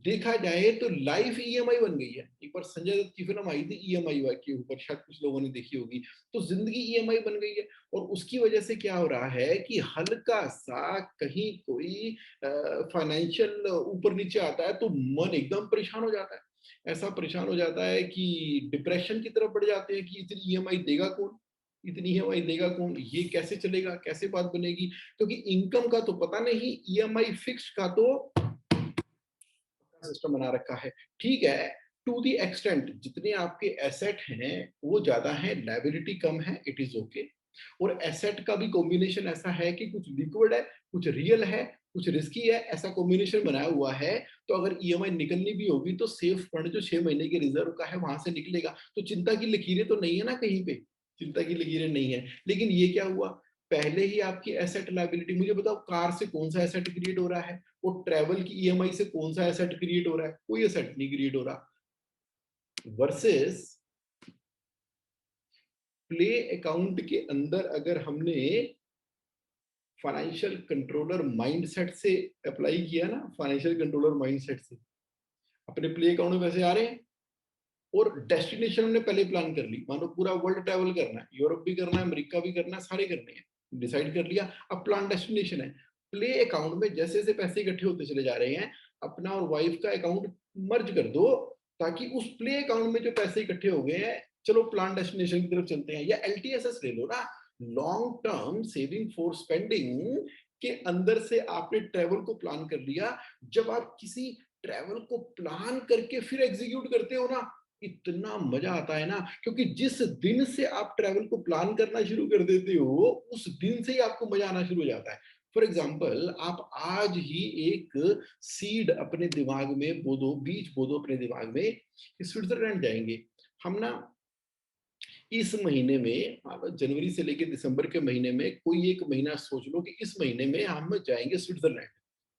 देखा जाए तो लाइफ ईएमआई बन गई है। एक बार संजय दत्त की फिल्म आई थी ईएमआई के ऊपर, शायद कुछ लोगों ने देखी होगी। तो जिंदगी ईएमआई बन गई है, और उसकी वजह से क्या हो रहा है कि हल्का सा कहीं कोई फाइनेंशियल ऊपर नीचे आता है तो मन एकदम परेशान हो जाता है। ऐसा परेशान हो जाता है कि डिप्रेशन की तरफ बढ़ जाते हैं कि इतनी ईएमआई देगा कौन, इतनी ईएमआई देगा कौन, ये कैसे चलेगा, कैसे बात बनेगी, क्योंकि इनकम का तो पता नहीं, ईएमआई फिक्स का तो सिस्टम बना रखा है। ठीक है, टू दी एक्सटेंट जितने आपके एसेट हैं वो ज्यादा है, लाइबिलिटी कम है, इट इज ओके। और एसेट का भी कॉम्बिनेशन ऐसा है कि कुछ लिक्विड है, कुछ रियल है, कुछ रिस्की है, ऐसा कॉम्बिनेशन बनाया हुआ है। तो अगर ईएमआई निकलनी भी होगी तो सेफ फंड जो 6 महीने के रिजर्व का है वहां से निकलेगा, तो चिंता की लकीरें तो नहीं है ना कहीं पे, चिंता की लकीरें नहीं है। लेकिन ये क्या हुआ, पहले ही आपकी एसेट लाइबिलिटी, मुझे बताओ कार से कौन सा एसेट क्रिएट हो रहा है, वो ट्रैवल की ईएमआई से कौन सा एसेट क्रिएट हो रहा है, कोई एसेट नहीं क्रिएट हो रहा। वर्सेस प्ले अकाउंट के अंदर अगर हमने फाइनेंशियल कंट्रोलर माइंडसेट से अप्लाई किया ना, फाइनेंशियल कंट्रोलर माइंडसेट से अपने प्ले अकाउंट में पैसे आ रहे हैं, और डेस्टिनेशन हमने पहले प्लान कर ली, मानो पूरा वर्ल्ड ट्रैवल करना है, यूरोप भी करना है, अमेरिका भी करना है, सारे करने हैं, डिसाइड कर लिया, अब प्लान डेस्टिनेशन है। प्ले अकाउंट में जैसे जैसे पैसे इकट्ठे होते चले जा रहे हैं, अपना और वाइफ का अकाउंट मर्ज कर दो, ताकि उस प्ले अकाउंट में जो पैसे इकट्ठे हो गए हैं, चलो प्लान डेस्टिनेशन की तरफ चलते हैं, या एलटीएसएस ले लो ना, long term saving for spending के अंदर से आपने ट्रैवल को प्लान कर लिया। जब आप किसी ट्रैवल को प्लान करके फिर एग्जीक्यूट करते हो ना, इतना मजा आता है ना, क्योंकि जिस दिन से आप ट्रैवल को प्लान करना शुरू कर देते हो उस दिन से ही आपको मजा आना शुरू हो जाता है। फॉर एग्जाम्पल, आप आज ही एक सीड अपने दिमाग में बो दो, बीज बो दो अपने दिमाग में कि स्विट्जरलैंड जाएंगे हम ना, इस महीने में जनवरी से लेके दिसंबर के महीने में कोई एक महीना सोच लो कि इस महीने में हम जाएंगे स्विट्जरलैंड।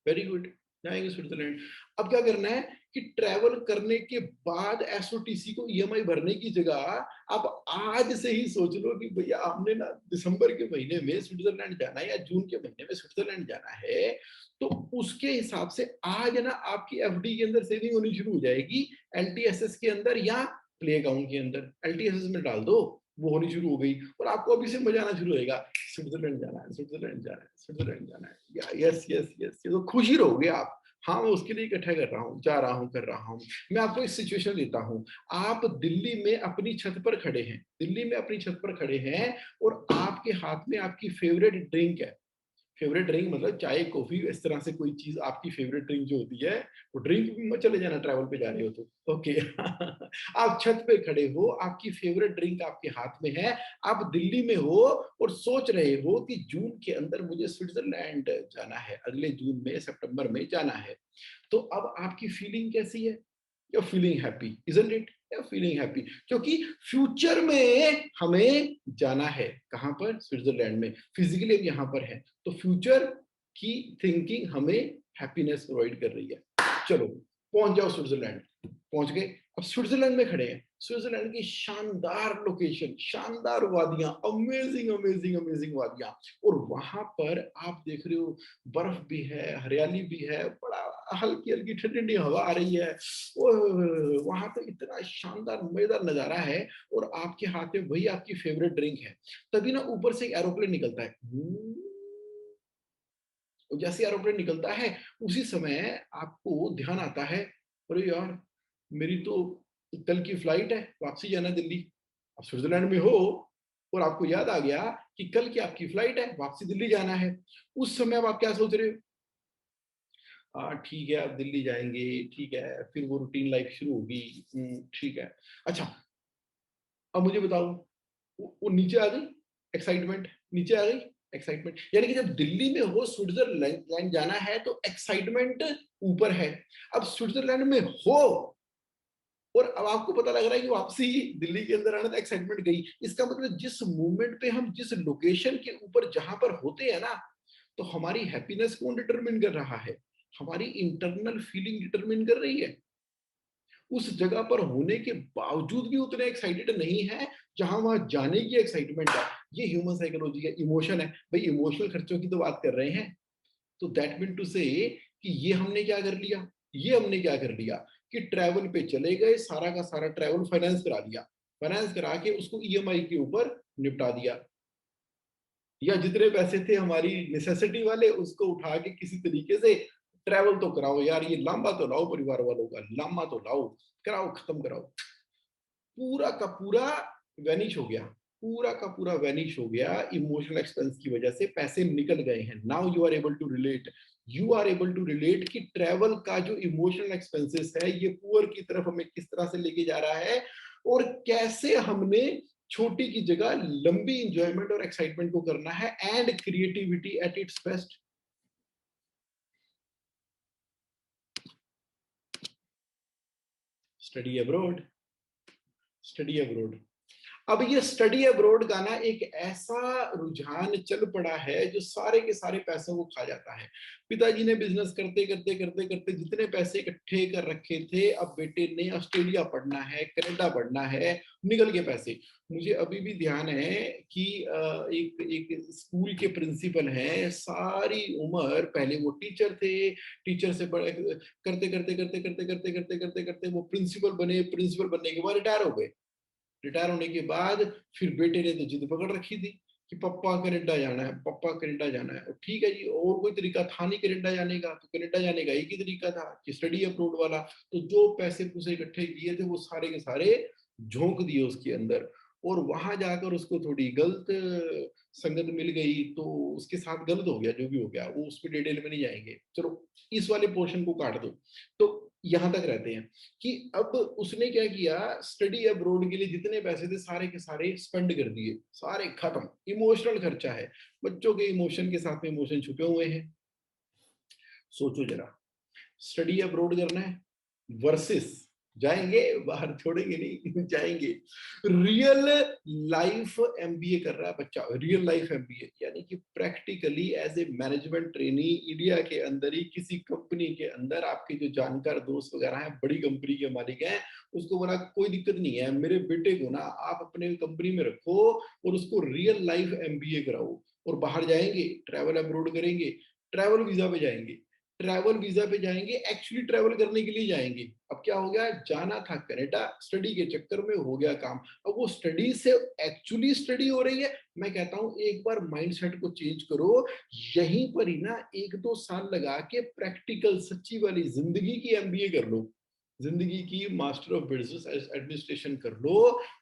वेरी गुड, जाएंगे स्विट्जरलैंड। अब क्या करना है कि ट्रैवल करने के बाद एसओटीसी को ईएमआई भरने की जगह आप आज से ही सोच लो कि भैया हमने ना दिसंबर के महीने में स्विट्जरलैंड जाना है या जून के महीने में स्विट्जरलैंड जाना है। तो उसके हिसाब से आज ना आपकी एफडी के अंदर सेविंग होनी शुरू हो जाएगी, एलटीएसएस के अंदर या प्ले अकाउंट के अंदर एलटीएसएस में डाल दो, वो होनी शुरू हो गई और आपको अभी से मजा आना शुरू होएगा। स्विट्जरलैंड जाना है, स्विट्जरलैंड जाना है, स्विट्जरलैंड जाना है, यस यस यस, ये तो खुशी रहोगे आप। हाँ, मैं उसके लिए इकट्ठा कर रहा हूँ, जा रहा हूँ, कर रहा हूँ। मैं आपको एक सिचुएशन देता हूँ। आप दिल्ली में अपनी छत पर खड़े हैं, दिल्ली में अपनी छत पर खड़े हैं और आपके हाथ में आपकी फेवरेट ड्रिंक है। फेवरेट ड्रिंक मतलब चाय कॉफी, इस तरह से कोई चीज आपकी फेवरेट ड्रिंक जो होती है, वो ड्रिंक भी मत चले जाना ट्रैवल पे जा रहे हो तो ओके। आप छत पे खड़े हो, आपकी फेवरेट ड्रिंक आपके हाथ में है, आप दिल्ली में हो और सोच रहे हो कि जून के अंदर मुझे स्विट्जरलैंड जाना है, अगले जून में सितंबर में जाना है। तो अब आपकी फीलिंग कैसी है? You are feeling happy, isn't it? You are feeling happy क्योंकि फ्यूचर में हमें जाना है। कहां पर? स्विट्जरलैंड में। फिजिकली हम यहां पर है, तो फ्यूचर की थिंकिंग हमें हैप्पीनेस प्रोवाइड कर रही है। चलो पहुंच जाओ स्विट्जरलैंड। पहुंच गए, अब स्विट्जरलैंड में खड़े हैं। स्विट्जरलैंड की शानदार लोकेशन, शानदार वादियां, अमेजिंग अमेजिंग अमेजिंग वादियां, और वहां पर आप देख रहे हो बर्फ भी है, हरियाली भी है, बड़ा हल्की हल्की ठंडी ठंडी हवा आ रही है। वहां तो इतना शानदार मजेदार नजारा है और आपके हाथ में वही आपकी फेवरेट ड्रिंक है। तभी ना ऊपर से एक एरोप्लेन निकलता है। और जैसे एरोप्लेन निकलता है उसी समय आपको ध्यान आता है, अरे यार मेरी तो कल की फ्लाइट है, वापसी जाना दिल्ली। आप स्विट्जरलैंड में हो और आपको याद आ गया कि कल की आपकी फ्लाइट है, वापसी दिल्ली जाना है। उस समय अब आप क्या सोच रहे हो? हाँ ठीक है, अब दिल्ली जाएंगे, ठीक है, फिर वो रूटीन लाइफ शुरू होगी। ठीक है। अच्छा, अब मुझे बताओ, वो नीचे आ गई एक्साइटमेंट, नीचे आ गई एक्साइटमेंट। यानी कि जब दिल्ली में हो स्विट्जरलैंड जाना है तो एक्साइटमेंट ऊपर है। अब स्विट्जरलैंड में हो और अब आपको पता लग रहा है कि वापसी दिल्ली के अंदर आना, तो एक्साइटमेंट गई। इसका मतलब जिस मूवमेंट पे हम, जिस लोकेशन के ऊपर जहां पर होते हैं ना, तो हमारी हैप्पीनेस कौन डिटरमिन कर रहा है? हमारी इंटरनल फीलिंग डिटरमिन कर रही है। उस जगह पर होने के बावजूद भी उतने एक्साइटेड नहीं है जहां वहां जाने की एक्साइटमेंट है। ये ह्यूमन साइकोलॉजी है, इमोशन है भाई। इमोशनल खर्चों की तो बात कर रहे हैं। तो दैट मीन टू से कि ये हमने क्या कर लिया, ये हमने क्या कर लिया कि ट्रैवल पे चले गए, सारा का सारा ट्रैवल फाइनेंस करा दिया। फाइनेंस करा के उसको ईएमआई के ऊपर निपटा दिया, या जितने पैसे थे हमारी नेसेसिटी वाले उसको उठा के किसी तरीके से ट्रैवल तो कराओ यार, ये लांबा तो लाओ, परिवार वालों का लांबा तो लाओ, कराओ, खत्म कराओ। पूरा का पूरा वैनिश हो गया, पूरा का पूरा वैनिश हो गया। इमोशनल एक्सपेंस की वजह से पैसे निकल गए हैं। Now you are able to relate, you are able to relate कि ट्रैवल का जो इमोशनल एक्सपेंसेस है ये पुअर की तरफ हमें किस तरह से लेके जा रहा है, और कैसे हमने छोटी की जगह लंबी इंजॉयमेंट और एक्साइटमेंट को करना है, and creativity at its best. Study abroad, study abroad. अब ये स्टडी अब्रॉड का ना एक ऐसा रुझान चल पड़ा है जो सारे के सारे पैसों को खा जाता है। पिताजी ने बिजनेस करते करते करते करते जितने पैसे इकट्ठे कर रखे थे, अब बेटे ने ऑस्ट्रेलिया पढ़ना है, कनाडा पढ़ना है, निकल के पैसे। मुझे अभी भी ध्यान है कि एक एक स्कूल के प्रिंसिपल हैं, सारी उम्र पहले वो टीचर थे, टीचर से बड़े करते करते करते करते करते करते करते करते वो प्रिंसिपल बने, प्रिंसिपल बनने के बाद रिटायर हो गए। रिटायर होने के बाद फिर बेटे ने तो जिद पकड़ रखी थी कि पप्पा कनाडा जाना है, पप्पा कनाडा जाना है। और ठीक है जी, और कोई तरीका था नहीं कनाडा जाने का, तो कनाडा जाने का एक ही तरीका था कि स्टडी अब्रॉड वाला। तो जो पैसे पूसे इकट्ठे किए थे वो सारे के सारे झोंक दिए उसके अंदर, और वहां जाकर उसको थोड़ी गलत संगत मिल गई, तो उसके साथ गलत हो गया। जो भी हो गया वो उस पर डिटेल में नहीं जाएंगे, चलो इस वाले पोर्शन को काट दो। तो यहां तक रहते हैं कि अब उसने क्या किया, स्टडी अब्रॉड के लिए जितने पैसे थे सारे के सारे स्पेंड कर दिए, सारे खत्म। इमोशनल खर्चा है, बच्चों के इमोशन के साथ में इमोशन छुपे हुए हैं। सोचो जरा, स्टडी अब्रॉड करना है वर्सेस जाएंगे, बाहर छोड़ेंगे नहीं, जाएंगे। रियल लाइफ एमबीए कर रहा है बच्चा, रियल लाइफ एमबीए यानी कि practically as a management trainee India के अंदर ही किसी कंपनी के अंदर, आपके जो जानकार दोस्त वगैरह हैं, बड़ी कंपनी के मालिक हैं, उसको बोला कोई दिक्कत नहीं है, मेरे बेटे को ना आप अपने कंपनी में रखो और उसको रियल लाइफ एमबीए कराओ, और बाहर जाएंगे, ट्रैवल अब्रोड करेंगे, ट्रैवल वीजा पे जाएंगे, ट्रैवल वीजा पे जाएंगे, एक्चुअली ट्रैवल करने के लिए जाएंगे। अब क्या हो गया, जाना था कनाडा, स्टडी के चक्कर में हो गया काम, अब वो स्टडी से एक्चुअली स्टडी हो रही है। मैं कहता हूं एक बार माइंडसेट को चेंज करो, यहीं पर ही ना 1-2 साल लगा के प्रैक्टिकल सच्ची वाली जिंदगी की एमबीए कर लो, जिंदगी की मास्टर ऑफ बिजनेस एडमिनिस्ट्रेशन कर लो,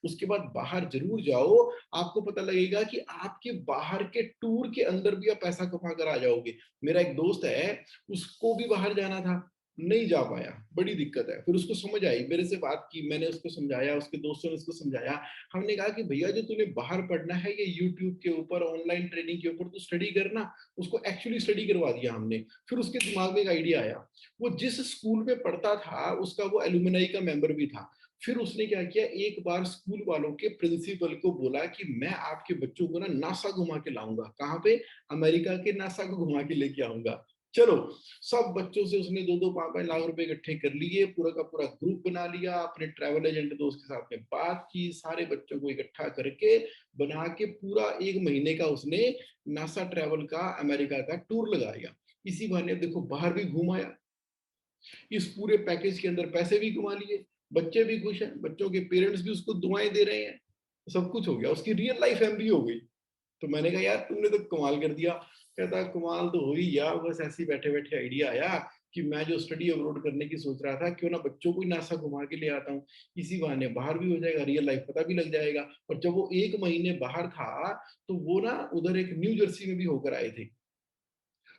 उसके बाद बाहर जरूर जाओ, आपको पता लगेगा कि आपके बाहर के टूर के अंदर भी आप पैसा कमा कर आ जाओगे। मेरा एक दोस्त है, उसको भी बाहर जाना था, नहीं जा पाया, बड़ी दिक्कत है, फिर उसको समझ आई, मेरे से बात की, मैंने उसको समझाया, उसके दोस्तों ने उसको समझाया, हमने कहा कि भैया जो तूने बाहर पढ़ना है ये यूट्यूब के ऊपर ऑनलाइन ट्रेनिंग के ऊपर तू स्टडी करना, उसको एक्चुअली स्टडी करवा दिया हमने। फिर उसके दिमाग में एक आइडिया आया, वो जिस स्कूल में पढ़ता था उसका वो एलुमनाई का मेंबर भी था। फिर उसने क्या किया, एक बार स्कूल वालों के प्रिंसिपल को बोला कि मैं आपके बच्चों को ना नासा घुमा के लाऊंगा, कहाँ पे, अमेरिका के नासा को घुमा के लेके आऊंगा। चलो, सब बच्चों से उसने 2-2 5-5 लाख रुपए इकट्ठे कर लिए, पूरा का पूरा ग्रुप बना लिया, अपने ट्रैवल एजेंट दोस्त के साथ में बात की, सारे बच्चों को इकट्ठा करके बना के पूरा 1 महीने का उसने नासा ट्रैवल का अमेरिका का टूर लगाया। इसी बहाने देखो बाहर भी घूम आया, इस पूरे पैकेज के अंदर पैसे भी कमा लिए, बच्चे भी खुश हैं, बच्चों के पेरेंट्स भी उसको दुआएं दे रहे हैं, सब कुछ हो गया, उसकी रियल लाइफ एमबी हो गई। तो मैंने कहा यार तुमने तो कमाल कर दिया। कहता कमाल तो हुई यार, बस ऐसे ही बैठे बैठे आइडिया आया कि मैं जो स्टडी अब्रोड करने की सोच रहा था, क्यों ना बच्चों को ही नासा घुमा के ले आता हूँ, इसी बहाने बाहर भी हो जाएगा, रियल लाइफ पता भी लग जाएगा। और जब वो 1 महीने बाहर था तो वो ना उधर एक न्यू जर्सी में भी होकर आए थे,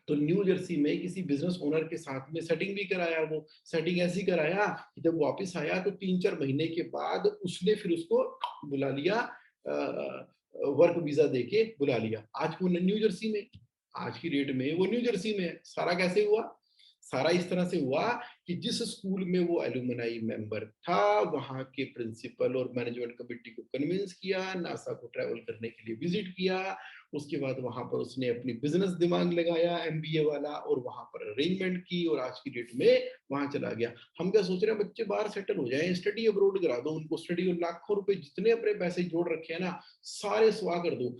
तो न्यू जर्सी में किसी बिजनेस ओनर के साथ में सेटिंग भी कराया, वो सेटिंग ऐसी कराया कि जब वापस आया तो 3-4 महीने के बाद उसने फिर उसको बुला लिया, वर्क वीजा देके बुला लिया, आज वो न्यू जर्सी में, आज की डेट में वो न्यू जर्सी में है। सारा कैसे हुआ, सारा इस तरह से हुआ कि जिस स्कूल में वो एलुमनाई मेंबर था, वहां के प्रिंसिपल और मैनेजमेंट कमेटी को कन्विंस किया, नासा को ट्रैवल करने के लिए विजिट किया, उसके बाद वहां पर उसने अपनी बिजनेस दिमाग लगाया एमबीए वाला, और वहां पर अरेंजमेंट की, और आज की डेट में वहां चला गया। हम क्या सोच रहे हैं, बच्चे बाहर सेटल हो जाएं, स्टडी अब्रोड करा दो उनको, स्टडी, और लाखों रुपए जितने अपने पैसे जोड़ रखे हैं ना, सारे स्वाह कर दो।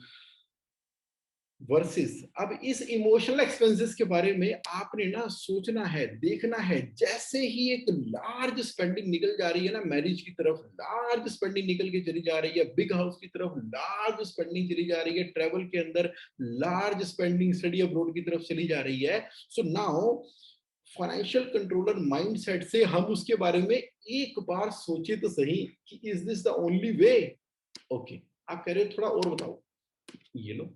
वर्सेस अब इस इमोशनल एक्सपेंसेस के बारे में आपने ना सोचना है, देखना है, जैसे ही एक लार्ज स्पेंडिंग निकल जा रही है ना मैरिज की तरफ, लार्ज स्पेंडिंग निकल के चली जा रही है, बिग हाउस की तरफ लार्ज स्पेंडिंग चली जा रही है, ट्रेवल के अंदर लार्ज स्पेंडिंग स्टडी अब्रोड की तरफ चली जा रही है। So now financial controller mindset से हम उसके बारे में एक बार सोचे तो सही कि is this the only way. Okay, आप कह रहे हो थोड़ा और बताओ, ये लो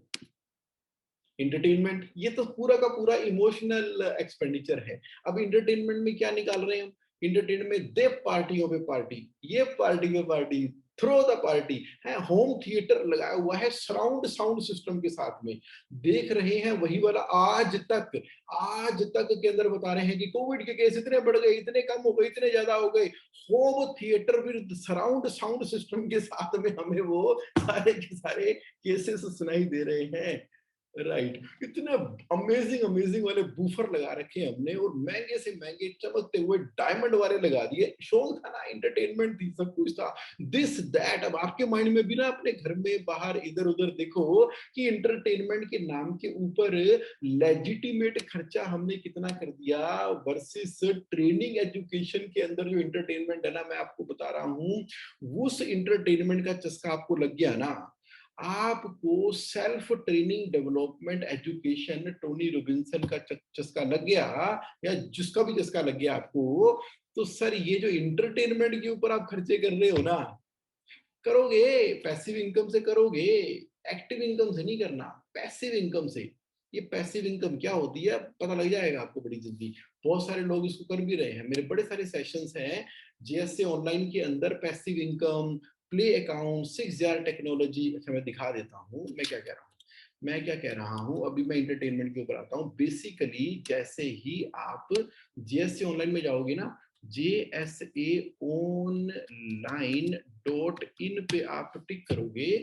एंटरटेनमेंट, ये तो पूरा का पूरा इमोशनल एक्सपेंडिचर है। अब एंटरटेनमेंट में क्या निकाल रहे हैं हम, एंटरटेनमेंट में दे पार्टियों पे पार्टी, ये पार्टी पे पार्टी, थ्रो द पार्टी है, होम थिएटर लगाया हुआ है सराउंड साउंड सिस्टम के साथ में, देख रहे हैं वही वाला आज तक के अंदर बता रहे हैं कि कोविड के केस इतने बढ़ गए, इतने कम हो गए, इतने ज्यादा हो गए, होम थिएटर फिर सराउंड साउंड सिस्टम के साथ में हमें वो सारे के सारे केसेस सुनाई दे रहे हैं। राइट, इतने अमेजिंग अमेजिंग वाले बूफर लगा रखे हैं हमने, और महंगे से महंगे चमकते हुए डायमंड वाले लगा दिए, शौक था ना, एंटरटेनमेंट थी, सब कुछ था, दिस दैट। अब आपके माइंड में भी ना अपने घर में बाहर इधर उधर देखो कि एंटरटेनमेंट के नाम के ऊपर लेजिटिमेट खर्चा हमने कितना कर दिया, वर्सेस ट्रेनिंग एजुकेशन के अंदर जो एंटरटेनमेंट है ना, मैं आपको बता रहा हूँ, उस एंटरटेनमेंट का चस्का आपको लग गया ना, आपको self training development education Tony Robinson का चस्का लग गया, या जिसका भी चस्का लग गया आपको, तो सर ये जो इंटरटेनमेंट के ऊपर आप खर्चे कर रहे हो ना, करोगे पैसिव इनकम से करोगे, एक्टिव इनकम से नहीं करना, पैसिव इनकम से। ये पैसिव इनकम क्या होती है पता लग जाएगा आपको बड़ी जल्दी, बहुत सारे लोग इसको कर भी रहे हैं, मेरे बड़े सारे सेशंस हैं जेएसए ऑनलाइन के अंदर, passive income, play account, 6 jar technology. अच्छा मैं दिखा देता हूँ मैं क्या कह रहा हूँ, मैं क्या कह रहा हूँ, अभी मैं इंटरटेनमेंट के ऊपर आता हूँ। बेसिकली जैसे ही आप जेएससी ऑनलाइन में जाओगे ना, JSA ऑनलाइन डॉट इन पे आप टिक करोगे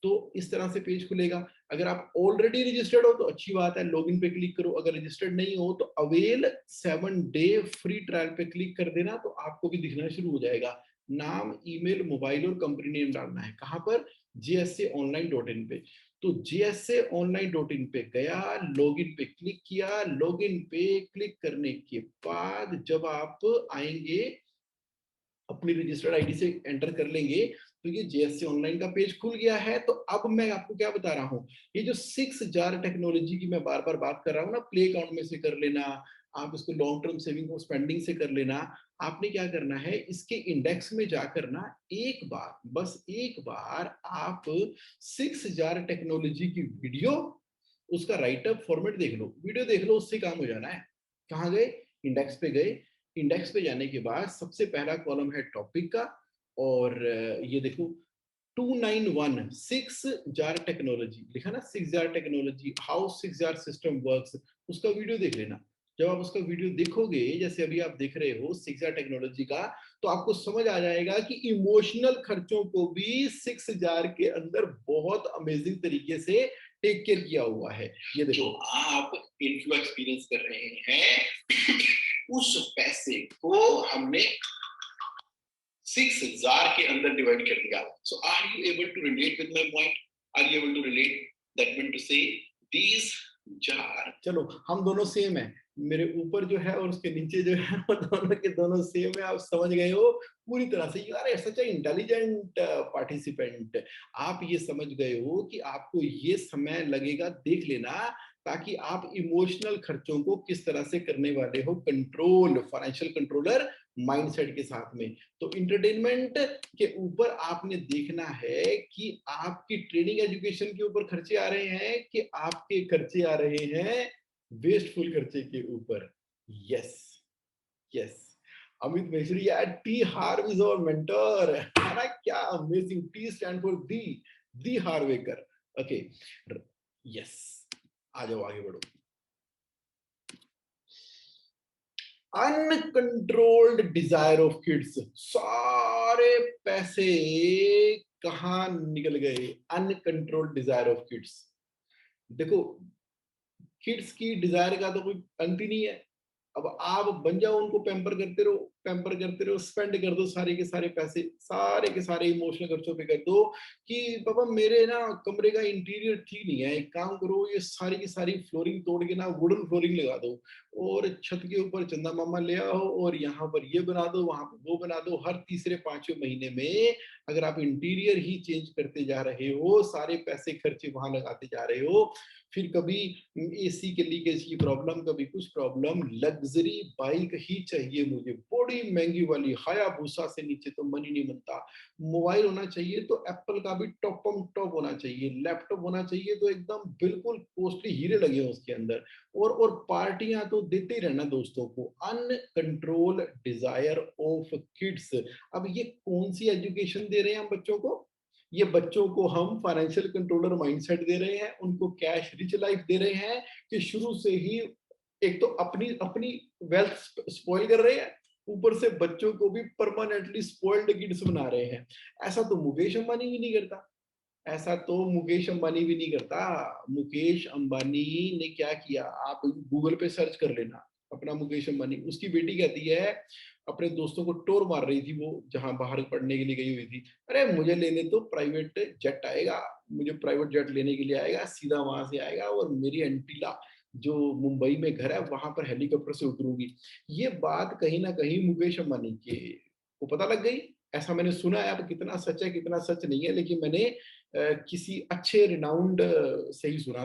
तो इस तरह से पेज खुलेगा। अगर आप ऑलरेडी रजिस्टर्ड हो तो अच्छी बात है, लॉगिन पे क्लिक करो। अगर रजिस्टर्ड नहीं हो तो अवेल 7 डे फ्री ट्रायल पे क्लिक कर देना, तो आपको भी दिखना शुरू हो जाएगा। नाम, ईमेल, मोबाइल और कंपनी नेम डालना है। कहाँ पर? JSA ऑनलाइन डॉट इन पे। तो JSA ऑनलाइन डॉट इन पे गया, लॉगिन पे क्लिक किया। लॉगिन पे क्लिक करने के बाद जब आप आएंगे, अपनी रजिस्टर्ड आईडी से एंटर कर लेंगे, तो ये JSA ऑनलाइन का पेज खुल गया है। तो अब मैं आपको क्या बता रहा हूँ, ये जो 6 जार टेक्नोलॉजी की मैं बार बार बात कर रहा हूँ ना, प्ले अकाउंट में से कर लेना, आप इसको लॉन्ग टर्म सेविंग और स्पेंडिंग से कर लेना। आपने क्या करना है, इसके इंडेक्स में जाकर ना एक बार, बस एक बार आप 6 जार टेक्नोलॉजी की वीडियो, उसका राइटअप फॉर्मेट देख लो, वीडियो देख लो, उससे काम हो जाना है। कहाँ गए? इंडेक्स पे गए। इंडेक्स पे जाने के बाद सबसे पहला कॉलम है टॉपिक का, और ये देखो 291 6 जार टेक्नोलॉजी लिखा ना, 6 jar technology, how 6 jar system works, उसका वीडियो देख लेना। जब आप उसका वीडियो देखोगे, जैसे अभी आप देख रहे हो 6 जार टेक्नोलॉजी का, तो आपको समझ आ जाएगा कि इमोशनल खर्चों को भी 6 जार के अंदर बहुत अमेजिंग तरीके से टेक केयर किया हुआ है। ये देखो, आप इन्फ्लो एक्सपीरियंस कर रहे हैं, उस पैसे को हमने 6 जार के अंदर डिवाइड कर दिया। So are you able to relate with my point? Are you able to relate? That mean to say these jar, चलो हम दोनों सेम है, मेरे ऊपर जो है और उसके नीचे जो है वो दोनों के दोनों सेम है। आप समझ गए हो पूरी तरह से। You are such intelligent participant. आप ये समझ गए हो कि आपको ये समय लगेगा, देख लेना, ताकि आप इमोशनल खर्चों को किस तरह से करने वाले हो कंट्रोल, फाइनेंशियल कंट्रोलर माइंडसेट के साथ में। तो इंटरटेनमेंट के ऊपर आपने देखना है कि आपकी ट्रेनिंग एजुकेशन के ऊपर खर्चे आ रहे हैं कि आपके खर्चे आ रहे हैं वेस्टफुल खर्चे के ऊपर। Yes, yes. अमित मिश्री यार, T Harv is our mentor, है ना? क्या amazing. T stand for the Harv Eker. Okay, yes, आ जाओ आगे बढ़ो। अनकंट्रोल्ड डिजायर ऑफ किड्स, सारे पैसे कहां निकल गए? Uncontrolled Dzire of kids. देखो, किड्स की डिजायर का तो कोई अंत ही नहीं है। अब आप बन जाओ, उनको पैम्पर करते रहो, पैम्पर करते रहो, स्पेंड कर दो सारे के सारे पैसे, सारे के सारे इमोशनल खर्चों पे कर दो कि पापा मेरे ना कमरे का इंटीरियर ठीक नहीं है, एक काम करो, ये सारी की सारी फ्लोरिंग तोड़ के ना वुडन फ्लोरिंग लगा दो, और छत के ऊपर चंदा मामा ले आओ, और यहाँ पर ये बना दो, वहां पर वो बना दो। हर तीसरे पांचवें महीने में अगर आप इंटीरियर ही चेंज करते जा रहे हो, सारे पैसे खर्चे वहां लगाते जा रहे हो, फिर कभी एसी के लीकेज की प्रॉब्लम, कभी कुछ प्रॉब्लम, लग्जरी बाइक ही चाहिए मुझे, बड़ी महंगी वाली, हायाबुसा से नीचे तो मन ही नहीं बनता। मोबाइल होना चाहिए तो एप्पल का भी टॉप होना चाहिए, लैपटॉप होना चाहिए तो एकदम बिल्कुल कॉस्टली हीरे लगे हो उसके अंदर, और पार्टियां तो देते ही रहना दोस्तों को। Uncontrol desire of kids. अब ये कौन सी एजुकेशन दे रहे हैं हम बच्चों को? ये बच्चों को हम फाइनेंशियल कंट्रोलर माइंडसेट दे रहे हैं, उनको कैश रिच लाइफ दे रहे हैं, कि शुरू से ही एक तो अपनी अपनी वेल्थ स्पॉइल कर रहे हैं, ऊपर से बच्चों को भी परमानेंटली स्पॉइल्ड किड्स बना रहे हैं। ऐसा तो मुकेश अंबानी भी नहीं करता। ऐसा तो मुकेश अंबानी भी नहीं करता। मुकेश अंबानी ने क्या किया, आप गूगल पे सर्च कर लेना अपना मुकेश अंबानी। उसकी बेटी कहती है, अपने दोस्तों को टोर मार रही थी वो, जहां बाहर पढ़ने के लिए गई हुई थी, अरे मुझे लेने तो प्राइवेट जेट आएगा, मुझे प्राइवेट जेट लेने के लिए आएगा, सीधा वहां से आएगा, और मेरी एंटीला जो मुंबई में घर है वहां पर हेलीकॉप्टर से उतरूंगी। ये बात कहीं ना कहीं मुकेश अंबानी के को पता लग गई। ऐसा मैंने सुना है, अब कितना सच है कितना सच नहीं है, लेकिन मैंने किसी अच्छे रिनाउंड से ही सुना।